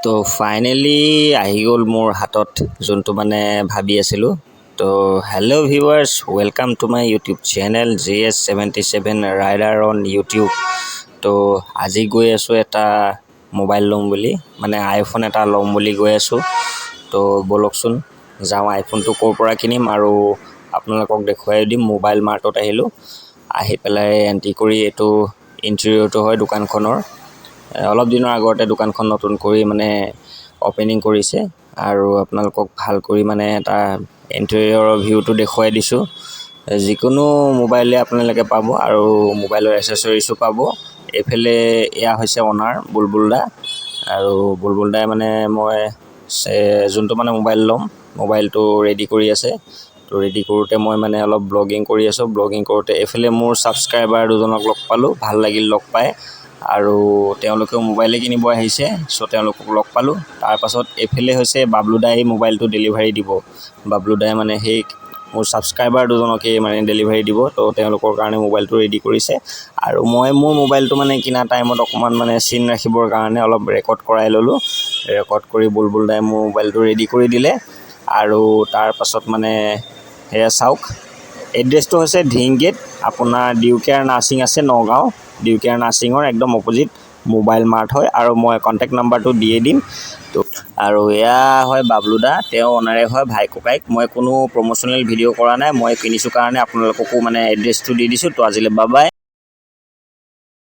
তো ফাইনেলি আহি গ'ল মোৰ হাতত যোনটো মানে ভাবি আছিলোঁ। তো hello' viewers, welcome to my YouTube channel JS77 rider on YouTube. তো আজি গৈ আছোঁ এটা মোবাইল ল'ম বুলি, মানে আইফোন এটা ল'ম বুলি গৈ আছোঁ। তো ব'লকচোন যাওঁ, আইফোনটো ক'ৰ পৰা কিনিম আৰু আপোনালোকক দেখুৱাই দিম। মোবাইল মাৰ্টত আহিলোঁ, আহি পেলাই এণ্ট্ৰি কৰি এইটো ইণ্টেৰিয়ৰটো হয় দোকানখনৰ। অলপ দিনৰ আগতে দোকানখন নতুন কৰি মানে অপেনিং কৰিছে আৰু আপোনালোকক ভাল কৰি মানে এটা ইণ্টেৰিয়ৰৰ ভিউটো দেখুৱাই দিছোঁ। যিকোনো মোবাইলে আপোনালোকে পাব আৰু মোবাইলৰ এচেছৰিজো পাব। এইফালে এয়া হৈছে অনাৰ বুলবুল দা, আৰু বুলবুল দাই মানে মই যোনটো মানে মোবাইল ল'ম, মোবাইলটো ৰেডি কৰি আছে। তো ৰেডি কৰোঁতে মই মানে অলপ ব্লগিং কৰি আছোঁ। ব্লগিং কৰোঁতে এইফালে মোৰ ছাবস্ক্ৰাইবাৰ দুজনক লগ পালোঁ, ভাল লাগিল লগ পাই। আৰু তেওঁলোকেও মোবাইলে কিনিব আহিছে, চ' তেওঁলোকক লগ পালোঁ। তাৰপাছত এইফালে হৈছে বাবলু দাই মোবাইলটো ডেলিভাৰী দিব। বাবলু দাই মানে সেই মোৰ ছাবস্ক্ৰাইবাৰ দুজনকেই মানে ডেলিভাৰী দিব। তো তেওঁলোকৰ কাৰণে মোবাইলটো ৰেডি কৰিছে। আৰু মই মোৰ মোবাইলটো মানে কিনা টাইমত অকণমান মানে চিন ৰাখিবৰ কাৰণে অলপ ৰেকৰ্ড কৰাই ল'লোঁ। ৰেকৰ্ড কৰি বুলবুল দাই মোৰ মোবাইলটো ৰেডি কৰি দিলে। আৰু তাৰপাছত মানে সেয়া চাওক, এড্ৰেছটো হৈছে ধিংগেট, আপোনাৰ ডিউকেয়াৰ নাৰ্ছিং আছে নগাঁও। ডিউকেয়াৰ নাৰ্ছিঙৰ একদম অপজিট মোবাইল মাৰ্ট হয়, আৰু মই কণ্টেক্ট নাম্বাৰটো দিয়ে দিম। তো আৰু এয়া হয় বাবলু দা, তেওঁ অনাৰে হয় ভাই ককাইক। মই কোনো প্ৰমোচনেল ভিডিঅ' কৰা নাই, মই কিনিছোঁ কাৰণে আপোনালোককো মানে এড্ৰেছটো দি দিছোঁ। তো আজিলৈ বাই বাই।